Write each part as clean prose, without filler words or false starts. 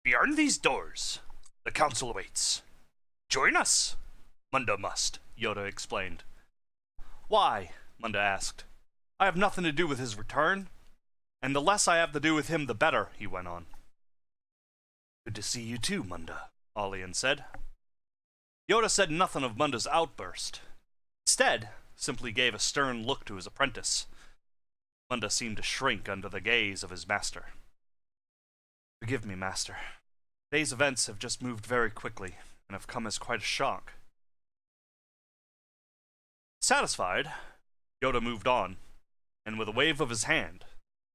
Beyond these doors, the council awaits. Join us, Munda must, Yoda explained. Why? Munda asked. I have nothing to do with his return, and the less I have to do with him, the better, he went on. Good to see you too, Munda, Olian said. Yoda said nothing of Munda's outburst. Instead, simply gave a stern look to his apprentice. Munda seemed to shrink under the gaze of his master. Forgive me, Master. Today's events have just moved very quickly, and have come as quite a shock. Satisfied, Yoda moved on, and with a wave of his hand,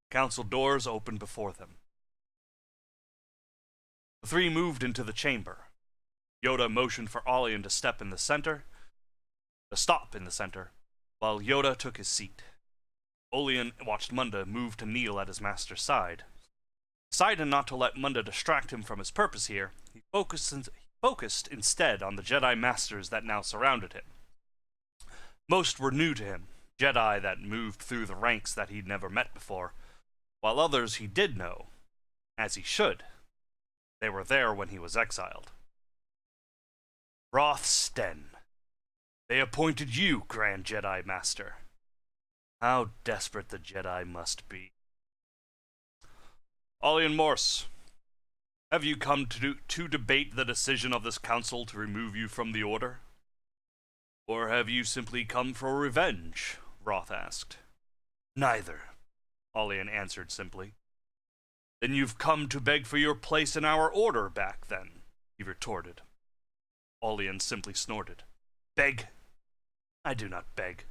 the council doors opened before them. The three moved into the chamber. Yoda motioned for Olian to stop in the center, while Yoda took his seat. Olian watched Munda move to kneel at his master's side. Deciding not to let Munda distract him from his purpose here, he focused instead on the Jedi Masters that now surrounded him. Most were new to him, Jedi that moved through the ranks that he'd never met before, while others he did know, as he should. They were there when he was exiled. Roth Sten. They appointed you Grand Jedi Master. How desperate the Jedi must be. Olian Morse, have you come to debate the decision of this council to remove you from the Order? Or have you simply come for revenge? Roth asked. Neither, Olian answered simply. Then you've come to beg for your place in our Order back then, he retorted. Olian simply snorted. Beg? I do not beg.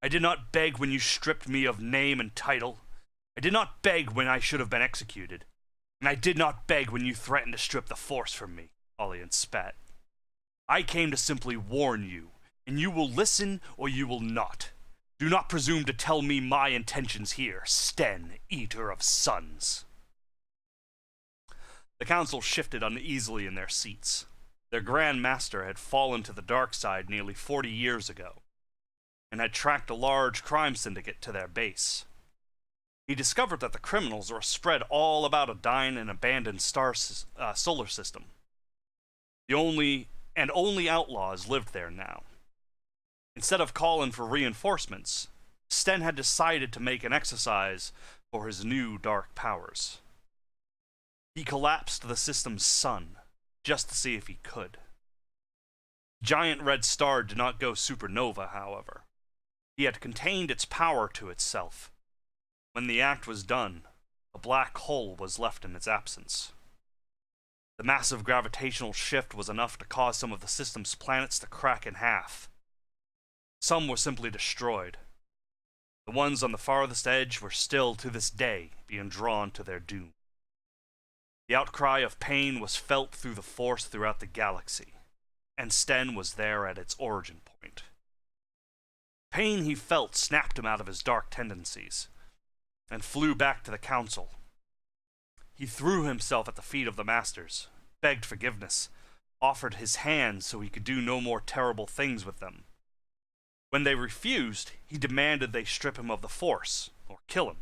I did not beg when you stripped me of name and title. I did not beg when I should have been executed. And I did not beg when you threatened to strip the Force from me, Olian spat. I came to simply warn you, and you will listen or you will not. Do not presume to tell me my intentions here, Sten, Eater of Suns. The council shifted uneasily in their seats. Their Grand Master had fallen to the dark side nearly 40 years ago, and had tracked a large crime syndicate to their base. He discovered that the criminals were spread all about a dying and abandoned solar system. The only outlaws lived there now. Instead of calling for reinforcements, Sten had decided to make an exercise for his new dark powers. He collapsed the system's sun, just to see if he could. Giant red star did not go supernova, however. He had contained its power to itself. When the act was done, a black hole was left in its absence. The massive gravitational shift was enough to cause some of the system's planets to crack in half. Some were simply destroyed. The ones on the farthest edge were still, to this day, being drawn to their doom. The outcry of pain was felt through the Force throughout the galaxy, and Sten was there at its origin point. Pain he felt snapped him out of his dark tendencies, and flew back to the council. He threw himself at the feet of the Masters, begged forgiveness, offered his hand so he could do no more terrible things with them. When they refused, he demanded they strip him of the Force, or kill him.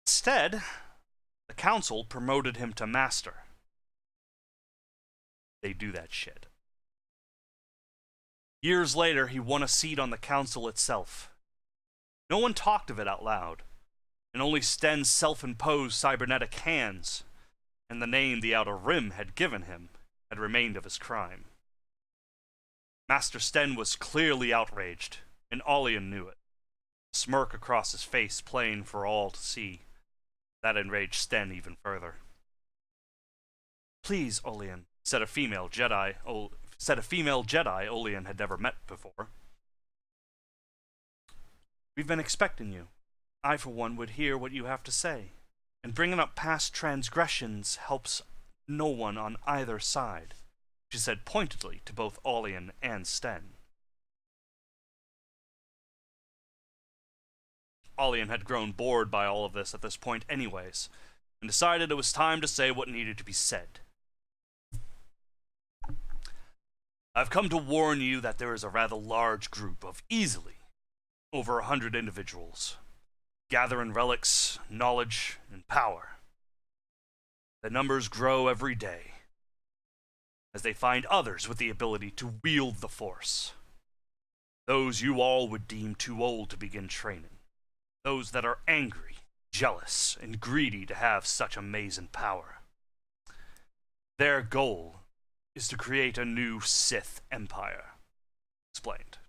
Instead, the council promoted him to Master. They do that shit. Years later, he won a seat on the council itself. No one talked of it out loud, and only Sten's self-imposed cybernetic hands, and the name the Outer Rim had given him, had remained of his crime. Master Sten was clearly outraged, and Olian knew it. A smirk across his face plain for all to see. That enraged Sten even further. Please, Olian, said a female Jedi Olian had never met before. We've been expecting you. I, for one, would hear what you have to say. And bringing up past transgressions helps no one on either side, she said pointedly to both Olian and Sten. Olian had grown bored by all of this at this point anyways, and decided it was time to say what needed to be said. I've come to warn you that there is a rather large group of easily over 100 individuals, gathering relics, knowledge, and power. The numbers grow every day, as they find others with the ability to wield the Force. Those you all would deem too old to begin training. Those that are angry, jealous, and greedy to have such amazing power. Their goal is to create a new Sith Empire, explained.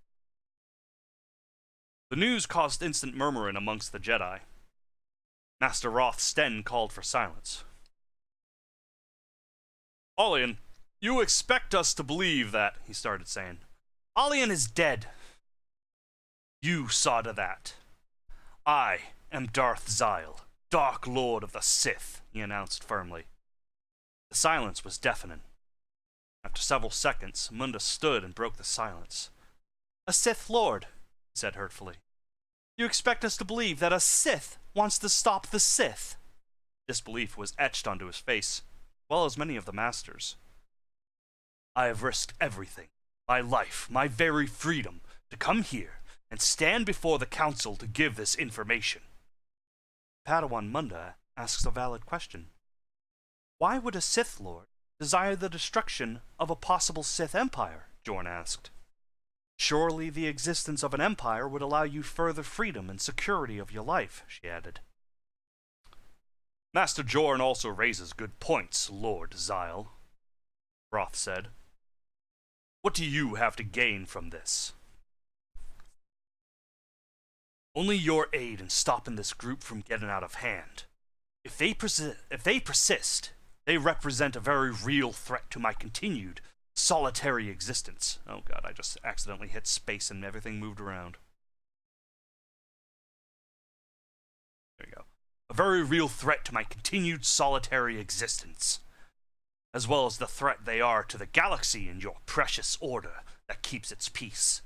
The news caused instant murmuring amongst the Jedi. Master Roth Sten called for silence. Allian, you expect us to believe that, he started saying. Allian is dead. You saw to that. I am Darth Zyle, Dark Lord of the Sith, he announced firmly. The silence was deafening. After several seconds, Munda stood and broke the silence. A Sith Lord, he said hurtfully. You expect us to believe that a Sith wants to stop the Sith? Disbelief was etched onto his face, as well as many of the Masters. I have risked everything, my life, my very freedom, to come here and stand before the Council to give this information. Padawan Munda asks a valid question. Why would a Sith Lord desire the destruction of a possible Sith Empire? Jorn asked. Surely the existence of an empire would allow you further freedom and security of your life, she added. Master Jorn also raises good points, Lord Zyle, Roth said. What do you have to gain from this? Only your aid in stopping this group from getting out of hand. If they persist, they represent a very real threat to my continued solitary existence. Oh god, I just accidentally hit space and everything moved around. There you go. A very real threat to my continued solitary existence, as well as the threat they are to the galaxy and your precious order that keeps its peace.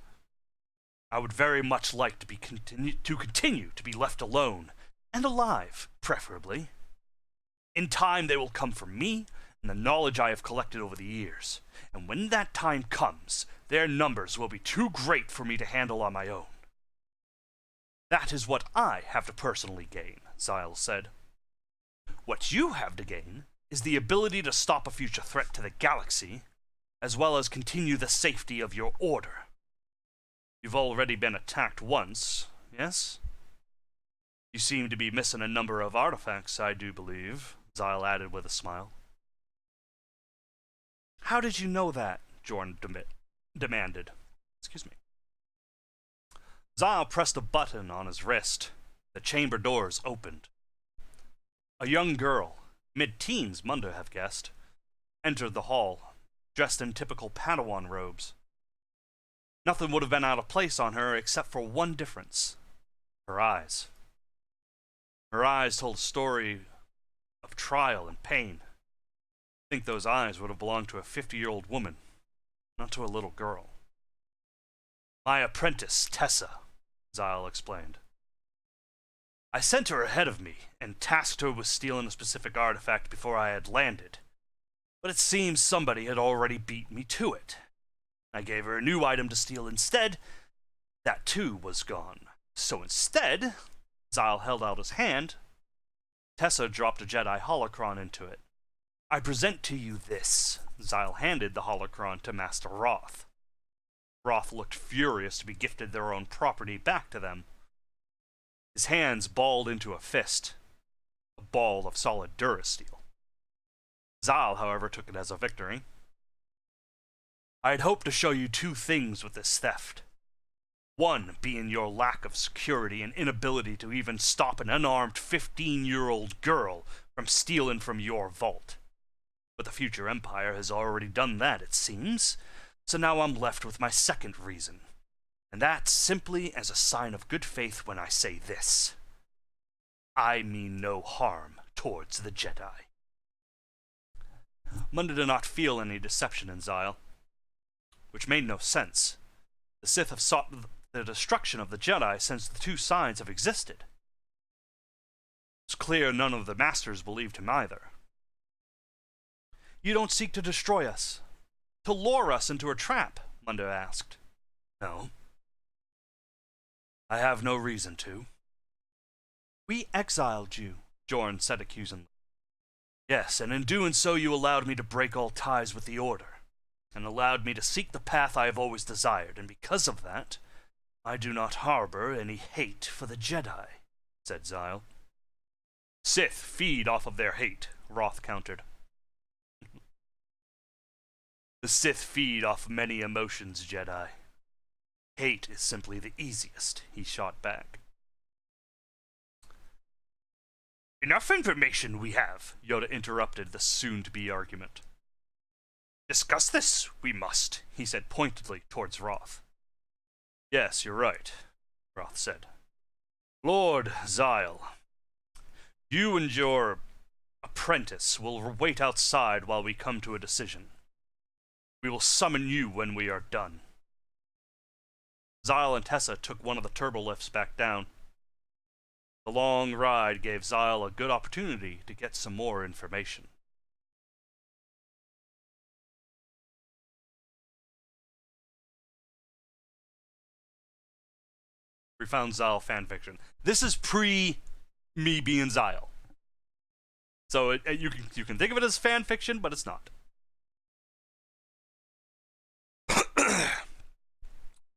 I would very much like to continue to be left alone, and alive, preferably. In time they will come from me and the knowledge I have collected over the years, and when that time comes, their numbers will be too great for me to handle on my own. That is what I have to personally gain, Zyle said. What you have to gain is the ability to stop a future threat to the galaxy, as well as continue the safety of your order. You've already been attacked once, yes? You seem to be missing a number of artifacts, I do believe, Zyle added with a smile. How did you know that? Jorn demanded. Excuse me. Zyle pressed a button on his wrist. The chamber doors opened. A young girl, mid-teens Munda have guessed, entered the hall, dressed in typical Padawan robes. Nothing would have been out of place on her except for one difference. Her eyes. Her eyes told a story of trial and pain. I think those eyes would have belonged to a 50-year-old woman, not to a little girl. My apprentice, Tessa, Zyle explained. I sent her ahead of me and tasked her with stealing a specific artifact before I had landed, but it seems somebody had already beat me to it. I gave her a new item to steal instead. That too was gone. So instead, Zyle held out his hand. Tessa dropped a Jedi holocron into it. I present to you this. Zyle handed the holocron to Master Roth. Roth looked furious to be gifted their own property back to them. His hands balled into a fist, a ball of solid durasteel. Zyle, however, took it as a victory. I had hoped to show you two things with this theft. One being your lack of security and inability to even stop an unarmed 15-year-old girl from stealing from your vault. But the future Empire has already done that, it seems, so now I'm left with my second reason. And that's simply as a sign of good faith when I say this. I mean no harm towards the Jedi. Munda did not feel any deception in Zyle, which made no sense. The Sith have sought the destruction of the Jedi since the two sides have existed. It's clear none of the Masters believed him either. You don't seek to destroy us, to lure us into a trap, Munda asked. No. I have no reason to. We exiled you, Jorn said accusingly. Yes, and in doing so you allowed me to break all ties with the Order, and allowed me to seek the path I have always desired, and because of that, I do not harbor any hate for the Jedi, said Zyle. Sith feed off of their hate, Roth countered. The Sith feed off many emotions, Jedi. Hate is simply the easiest, he shot back. Enough information we have, Yoda interrupted the soon-to-be argument. Discuss this, we must, he said pointedly towards Roth. Yes, you're right, Roth said. Lord Zyle, you and your apprentice will wait outside while we come to a decision. We will summon you when we are done. Zyle and Tessa took one of the turbolifts back down. The long ride gave Zyle a good opportunity to get some more information. We found Zyle fanfiction. This is pre me being Zyle. So you can think of it as fanfiction, but it's not.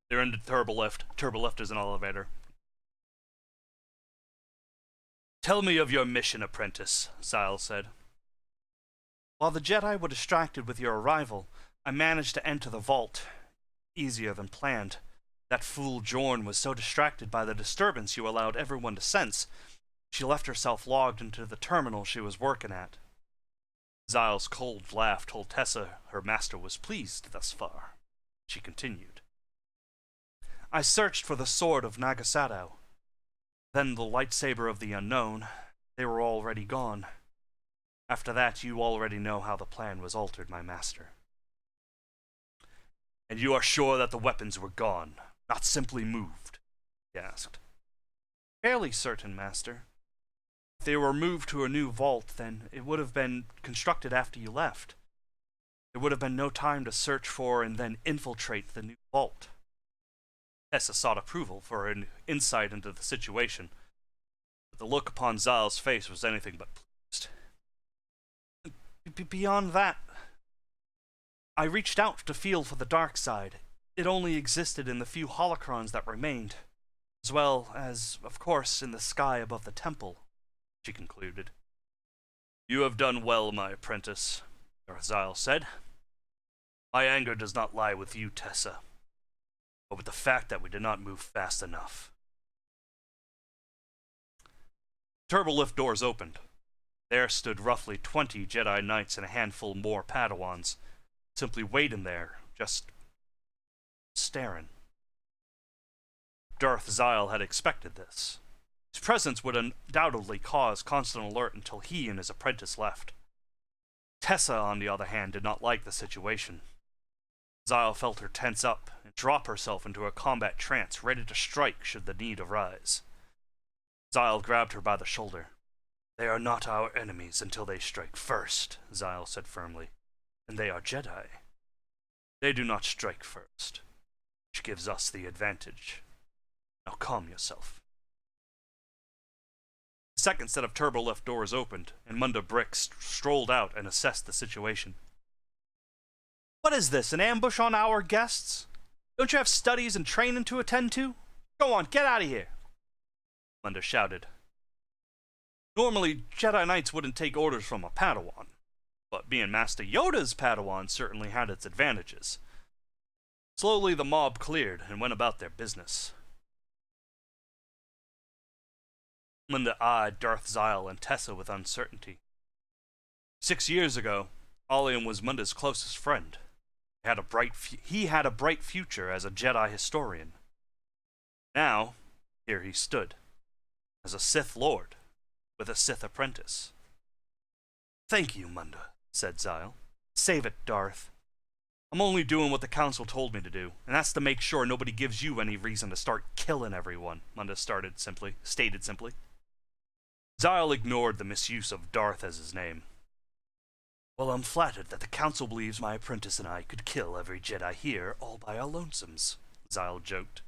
They're in the turbolift. Turbolift is an elevator. Tell me of your mission, apprentice, Zyle said. While the Jedi were distracted with your arrival, I managed to enter the vault. Easier than planned. That fool Jorn was so distracted by the disturbance you allowed everyone to sense, she left herself logged into the terminal she was working at. Zyle's cold laugh told Tessa her master was pleased thus far. She continued. I searched for the sword of Nagasato. Then the lightsaber of the unknown. They were already gone. After that, you already know how the plan was altered, my master. And you are sure that the weapons were gone, not simply moved? He asked. Fairly certain, master. If they were moved to a new vault, then it would have been constructed after you left. There would have been no time to search for and then infiltrate the new vault. Tessa sought approval for an insight into the situation, but the look upon Zyle's face was anything but pleased. Beyond that, I reached out to feel for the dark side. It only existed in the few holocrons that remained, as well as, of course, in the sky above the temple, she concluded. You have done well, my apprentice, Zyle said. My anger does not lie with you, Tessa, but with the fact that we did not move fast enough. Turbolift doors opened. There stood roughly 20 Jedi Knights and a handful more Padawans, simply waiting there, just staring. Darth Zyle had expected this. His presence would undoubtedly cause constant alert until he and his apprentice left. Tessa, on the other hand, did not like the situation. Zyle felt her tense up and drop herself into a combat trance, ready to strike should the need arise. Zyle grabbed her by the shoulder. They are not our enemies until they strike first, Zyle said firmly. And they are Jedi. They do not strike first, which gives us the advantage. Now calm yourself. The second set of turbolift doors opened, and Munda Brick strolled out and assessed the situation. What is this, an ambush on our guests? Don't you have studies and training to attend to? Go on, get out of here! Munda shouted. Normally, Jedi Knights wouldn't take orders from a Padawan, but being Master Yoda's Padawan certainly had its advantages. Slowly the mob cleared and went about their business. Munda eyed Darth Zyle and Tessa with uncertainty. 6 years ago, Alian was Munda's closest friend. He had a bright future as a Jedi historian. Now, here he stood, as a Sith Lord, with a Sith apprentice. Thank you, Munda, said Zyle. Save it, Darth. I'm only doing what the Council told me to do, and that's to make sure nobody gives you any reason to start killing everyone, Munda stated simply. Zyle ignored the misuse of Darth as his name. Well, I'm flattered that the Council believes my apprentice and I could kill every Jedi here all by our lonesomes, Zyle joked.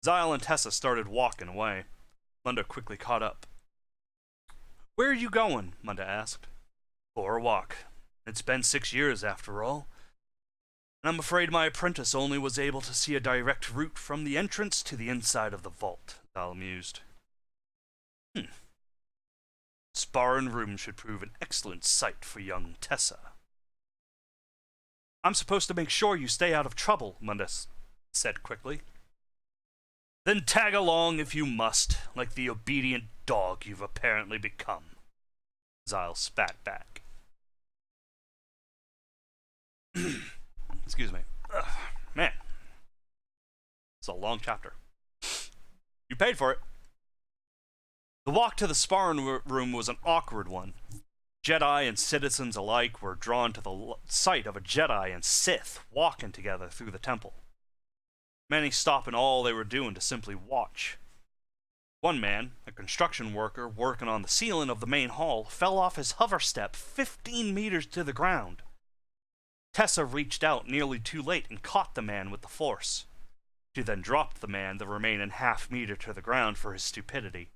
Zyle and Tessa started walking away. Munda quickly caught up. Where are you going? Munda asked. For a walk. It's been 6 years after all. And I'm afraid my apprentice only was able to see a direct route from the entrance to the inside of the vault, Zal mused. Sparring room should prove an excellent site for young Tessa. I'm supposed to make sure you stay out of trouble, Munda said quickly. Then tag along if you must, like the obedient dog you've apparently become. Zal spat back. Excuse me. Ugh, man. It's a long chapter. You paid for it. The walk to the sparring room was an awkward one. Jedi and citizens alike were drawn to the sight of a Jedi and Sith walking together through the temple. Many stopping all they were doing to simply watch. One man, a construction worker working on the ceiling of the main hall, fell off his hover step 15 meters to the ground. Tessa reached out nearly too late and caught the man with the force. She then dropped the man the remaining half-meter to the ground for his stupidity.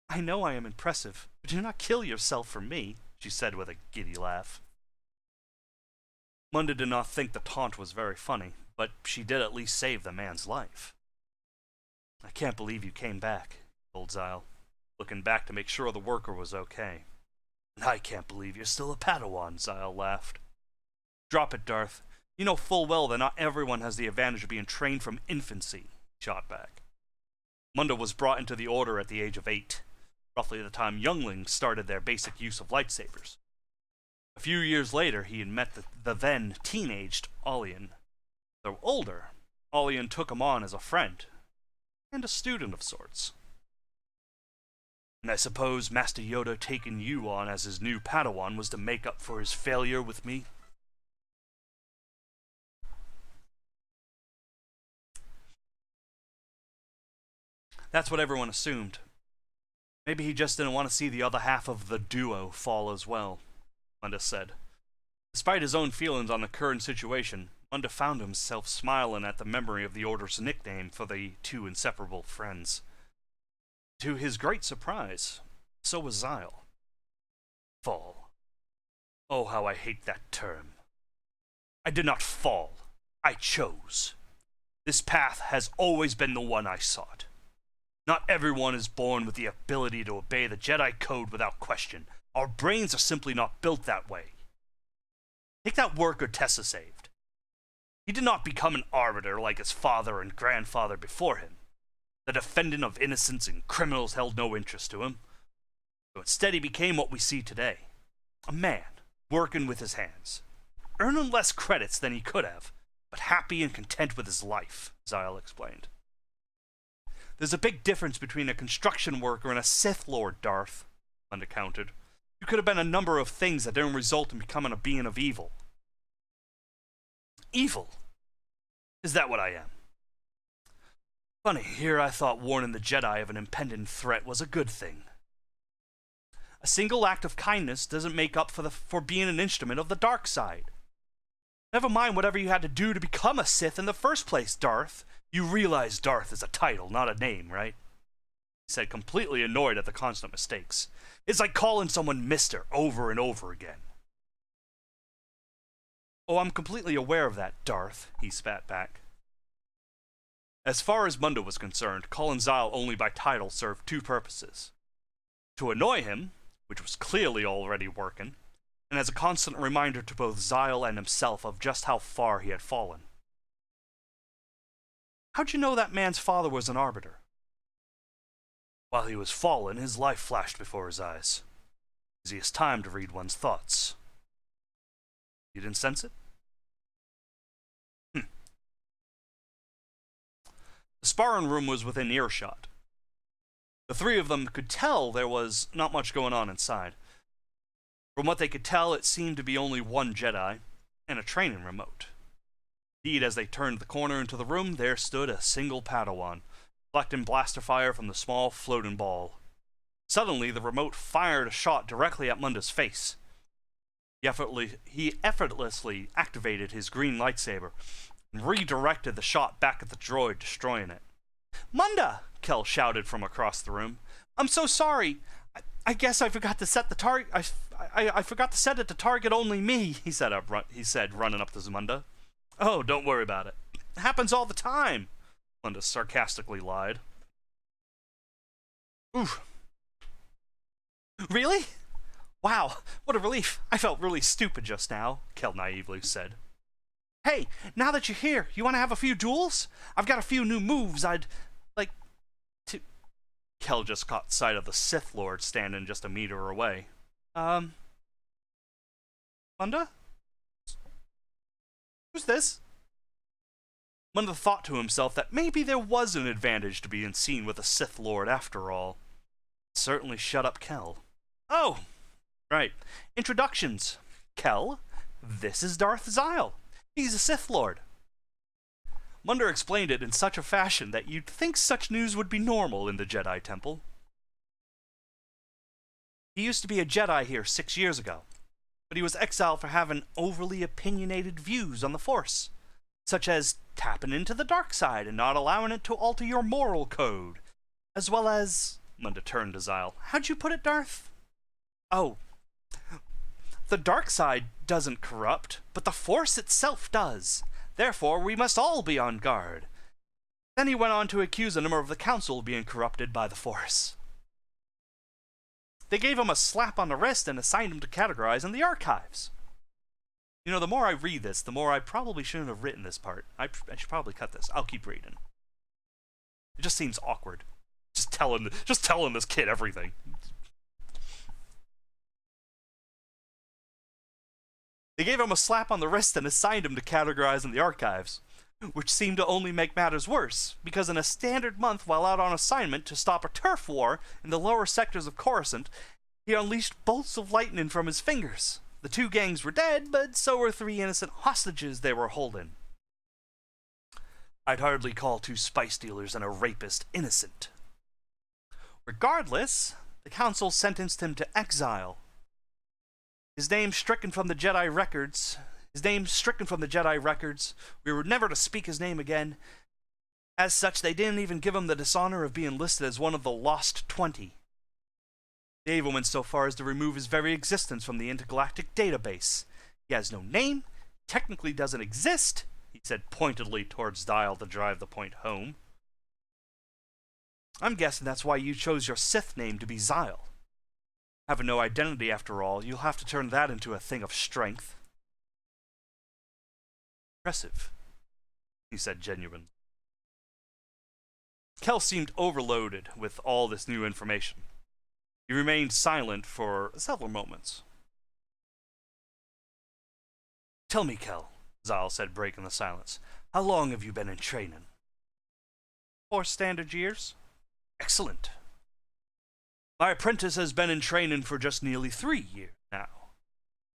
I know I am impressive, but do not kill yourself for me, she said with a giddy laugh. Munda did not think the taunt was very funny, but she did at least save the man's life. I can't believe you came back, told Zal, looking back to make sure the worker was okay. And I can't believe you're still a Padawan, Zal laughed. Drop it, Darth. You know full well that not everyone has the advantage of being trained from infancy, he shot back. Munda was brought into the Order at the age of 8, roughly the time younglings started their basic use of lightsabers. A few years later, he had met the then teenaged Olian. Though older, Olian took him on as a friend, and a student of sorts. And I suppose Master Yoda taking you on as his new Padawan was to make up for his failure with me? That's what everyone assumed. Maybe he just didn't want to see the other half of the duo fall as well, Munda said. Despite his own feelings on the current situation, Munda found himself smiling at the memory of the Order's nickname for the two inseparable friends. To his great surprise, so was Zal. Fall. Oh, how I hate that term. I did not fall. I chose. This path has always been the one I sought. Not everyone is born with the ability to obey the Jedi Code without question. Our brains are simply not built that way. Take that worker Tessa saved. He did not become an arbiter like his father and grandfather before him. The defendant of innocence and criminals held no interest to him. So instead he became what we see today. A man, working with his hands. Earning less credits than he could have, but happy and content with his life, Zal explained. There's a big difference between a construction worker and a Sith Lord, Darth, Munda countered. You could have been a number of things that didn't result in becoming a being of evil. Evil? Is that what I am? Funny, here I thought warning the Jedi of an impending threat was a good thing. A single act of kindness doesn't make up for being an instrument of the dark side. Never mind whatever you had to do to become a Sith in the first place, Darth. You realize Darth is a title, not a name, right? He said, completely annoyed at the constant mistakes. It's like calling someone Mister over and over again. Oh, I'm completely aware of that, Darth, he spat back. As far as Munda was concerned, calling Zal only by title served two purposes. To annoy him, which was clearly already working, and as a constant reminder to both Zal and himself of just how far he had fallen. How'd you know that man's father was an arbiter? While he was fallen, his life flashed before his eyes. Easiest time to read one's thoughts. You didn't sense it? The sparring room was within earshot. The three of them could tell there was not much going on inside. From what they could tell, it seemed to be only one Jedi and a training remote. Indeed, as they turned the corner into the room, there stood a single Padawan, collecting blaster fire from the small floating ball. Suddenly, the remote fired a shot directly at Munda's face. He effortlessly activated his green lightsaber and redirected the shot back at the droid, destroying it. Munda! Kel shouted from across the room. I'm so sorry. I guess I forgot to set the target. I forgot to set it to target only me. He said, running up to Zamunda. Oh, don't worry about it. It happens all the time. Munda sarcastically lied. Oof. Really? Wow, what a relief. I felt really stupid just now, Kel naively said. Hey, now that you're here, you want to have a few duels? I've got a few new moves I'd like to... Kel just caught sight of the Sith Lord standing just a meter away. Munda? Who's this? Munda thought to himself that maybe there was an advantage to being seen with a Sith Lord after all. It certainly shut up Kel. Oh, right. Introductions. Kel, this is Darth Zyle. He's a Sith Lord. Munda explained it in such a fashion that you'd think such news would be normal in the Jedi Temple. He used to be a Jedi here 6 years ago, but he was exiled for having overly opinionated views on the Force, such as tapping into the dark side and not allowing it to alter your moral code, as well as... Munda turned to Zyle. How'd you put it, Darth? Oh, the dark side doesn't corrupt, but the Force itself does. Therefore, we must all be on guard. Then he went on to accuse a member of the Council of being corrupted by the Force. They gave him a slap on the wrist and assigned him to categorize in the archives. You know, the more I read this, the more I probably shouldn't have written this part. I should probably cut this. I'll keep reading. It just seems awkward. Just telling this kid everything. They gave him a slap on the wrist and assigned him to categorize in the archives, which seemed to only make matters worse, because in a standard month while out on assignment to stop a turf war in the lower sectors of Coruscant, he unleashed bolts of lightning from his fingers. The 2 gangs were dead, but so were 3 innocent hostages they were holding. I'd hardly call 2 spice dealers and a rapist innocent. Regardless, the Council sentenced him to exile. His name stricken from the Jedi records. We were never to speak his name again. As such, they didn't even give him the dishonor of being listed as one of the Lost 20. They even went so far as to remove his very existence from the intergalactic database. He has no name, technically doesn't exist, he said pointedly towards Dial to drive the point home. I'm guessing that's why you chose your Sith name to be Zyle. Having no identity after all, you'll have to turn that into a thing of strength. Impressive, he said genuinely. Kel seemed overloaded with all this new information. He remained silent for several moments. Tell me, Kel, Zyle said, breaking the silence. How long have you been in training? 4 standard years. Excellent. My apprentice has been in training for just nearly 3 years now,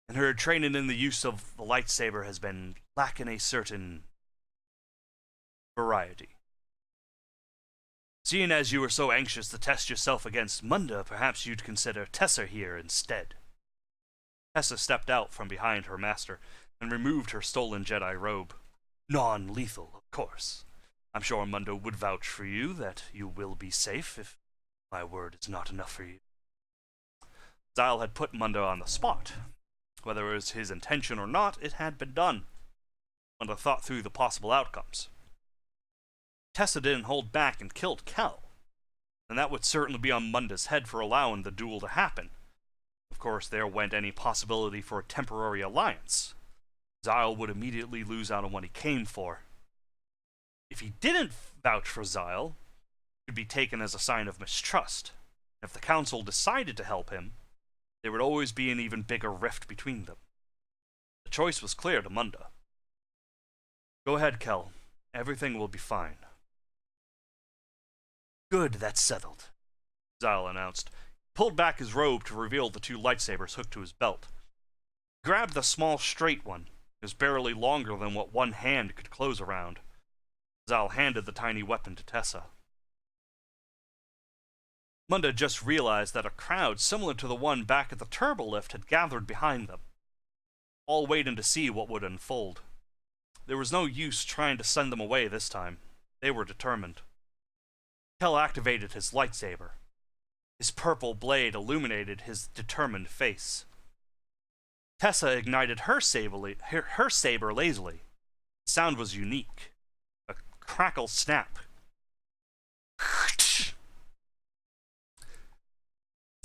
and her training in the use of the lightsaber has been lacking a certain variety. Seeing as you were so anxious to test yourself against Munda, perhaps you'd consider Tessa here instead. Tessa stepped out from behind her master and removed her stolen Jedi robe. Non-lethal, of course. I'm sure Munda would vouch for you that you will be safe if my word is not enough for you. Zyle had put Munda on the spot. Whether it was his intention or not, it had been done. Munda thought through the possible outcomes. Tessa didn't hold back and killed Kel, and that would certainly be on Munda's head for allowing the duel to happen. Of course, there went any possibility for a temporary alliance. Zyle would immediately lose out on what he came for. If he didn't vouch for Zyle, it could be taken as a sign of mistrust. If the Council decided to help him, there would always be an even bigger rift between them. The choice was clear to Munda. Go ahead, Kel. Everything will be fine. Good, that's settled, Zyle announced. He pulled back his robe to reveal the 2 lightsabers hooked to his belt. He grabbed the small straight one. It was barely longer than what one hand could close around. Zyle handed the tiny weapon to Tessa. Munda just realized that a crowd similar to the one back at the turbolift had gathered behind them, all waiting to see what would unfold. There was no use trying to send them away this time. They were determined. Kel activated his lightsaber. His purple blade illuminated his determined face. Tessa ignited her saber lazily. The sound was unique. A crackle snap.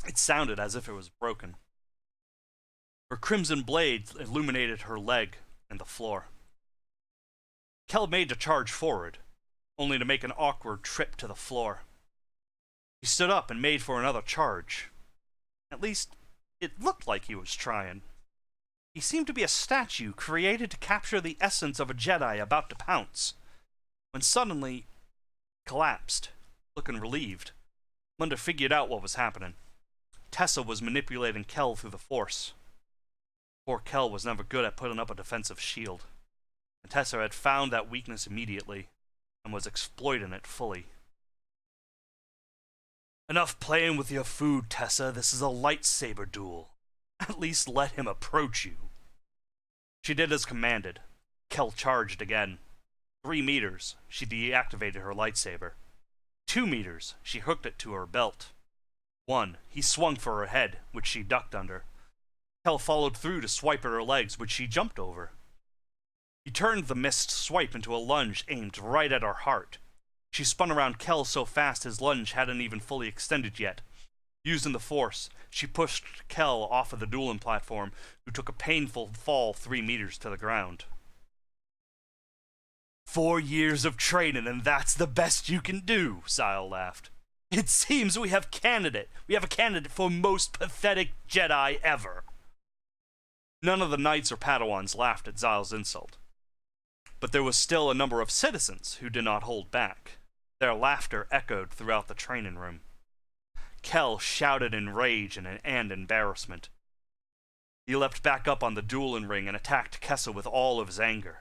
It sounded as if it was broken. Her crimson blade illuminated her leg and the floor. Kel made to charge forward, only to make an awkward trip to the floor. He stood up and made for another charge. At least, it looked like he was trying. He seemed to be a statue created to capture the essence of a Jedi about to pounce, when suddenly collapsed, looking relieved. Munda figured out what was happening. Tessa was manipulating Kel through the Force. Poor Kel was never good at putting up a defensive shield, and Tessa had found that weakness immediately, and was exploiting it fully. Enough playing with your food, Tessa. This is a lightsaber duel. At least let him approach you. She did as commanded. Kel charged again. 3 meters, she deactivated her lightsaber. 2 meters, she hooked it to her belt. 1, he swung for her head, which she ducked under. Kel followed through to swipe at her legs, which she jumped over. He turned the missed swipe into a lunge aimed right at her heart. She spun around Kel so fast his lunge hadn't even fully extended yet. Using the Force, she pushed Kel off of the dueling platform, who took a painful fall 3 meters to the ground. 4 years of training, and that's the best you can do, Zyle laughed. It seems we have a candidate for most pathetic Jedi ever. None of the knights or Padawans laughed at Zyle's insult. But there was still a number of citizens who did not hold back. Their laughter echoed throughout the training room. Kel shouted in rage and embarrassment. He leapt back up on the dueling ring and attacked Tessa with all of his anger.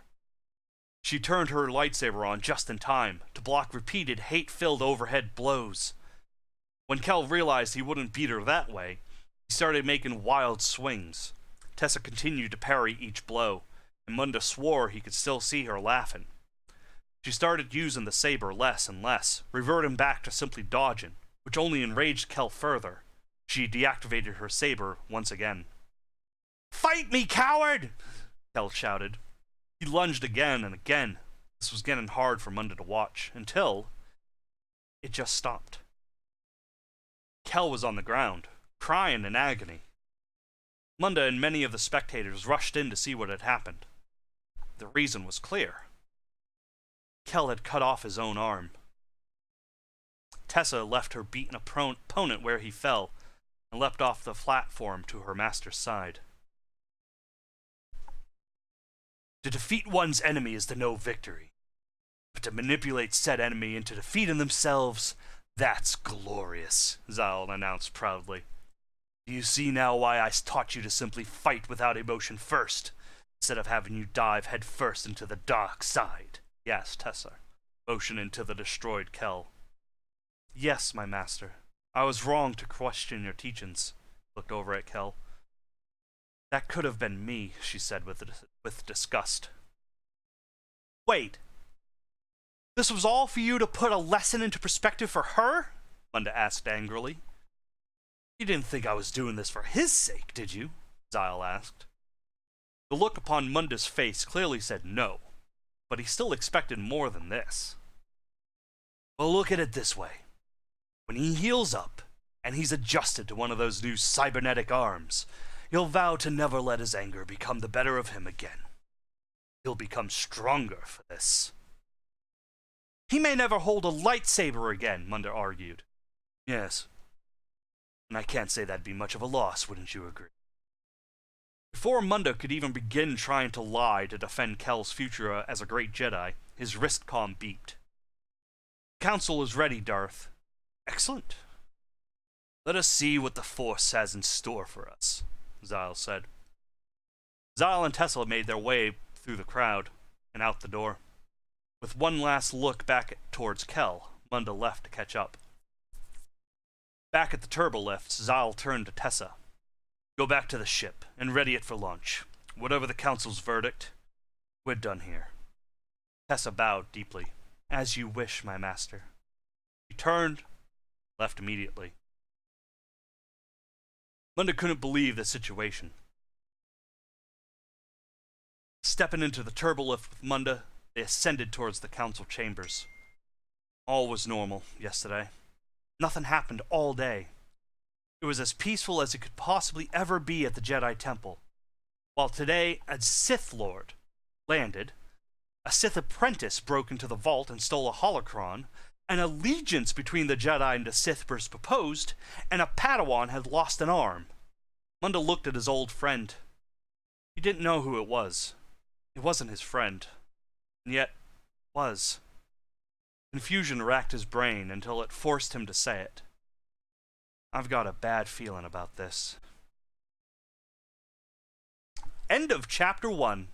She turned her lightsaber on just in time to block repeated hate-filled overhead blows. When Kel realized he wouldn't beat her that way, he started making wild swings. Tessa continued to parry each blow, and Munda swore he could still see her laughing. She started using the saber less and less, reverting back to simply dodging, which only enraged Kel further. She deactivated her saber once again. "Fight me, coward!" Kel shouted. He lunged again and again. This was getting hard for Munda to watch, until it just stopped. Kel was on the ground, crying in agony. Munda and many of the spectators rushed in to see what had happened. The reason was clear. Kel had cut off his own arm. Tessa left her beaten opponent where he fell, and leapt off the platform to her master's side. To defeat one's enemy is to know victory. But to manipulate said enemy into defeating themselves, that's glorious, Zyle announced proudly. Do you see now why I taught you to simply fight without emotion first, instead of having you dive headfirst into the dark side? He asked Tessa, motioning to the destroyed Kel. Yes, my master. I was wrong to question your teachings, looked over at Kel. That could have been me, she said with disgust. Wait. This was all for you to put a lesson into perspective for her? Munda asked angrily. You didn't think I was doing this for his sake, did you? Zyle asked. The look upon Munda's face clearly said no, but he still expected more than this. Well, look at it this way. When he heals up, and he's adjusted to one of those new cybernetic arms, he'll vow to never let his anger become the better of him again. He'll become stronger for this. He may never hold a lightsaber again, Munda argued. Yes. And I can't say that'd be much of a loss, wouldn't you agree? Before Munda could even begin trying to lie to defend Kel's future as a great Jedi, his wrist comm beeped. Council is ready, Darth. Excellent. Let us see what the Force has in store for us, Zyle said. Zyle and Tessa made their way through the crowd and out the door. With one last look back towards Kel, Munda left to catch up. Back at the turbolifts, Zyle turned to Tessa. Go back to the ship and ready it for launch. Whatever the Council's verdict, we're done here. Tessa bowed deeply. As you wish, my master. He turned, left immediately. Munda couldn't believe the situation. Stepping into the turbolift with Munda, they ascended towards the council chambers. All was normal yesterday. Nothing happened all day. It was as peaceful as it could possibly ever be at the Jedi Temple. While today, a Sith Lord landed, a Sith apprentice broke into the vault and stole a holocron, an allegiance between the Jedi and the Sith was proposed, and a Padawan had lost an arm. Munda looked at his old friend. He didn't know who it was. It wasn't his friend. And yet, was. Confusion racked his brain until it forced him to say it. I've got a bad feeling about this. End of Chapter 1.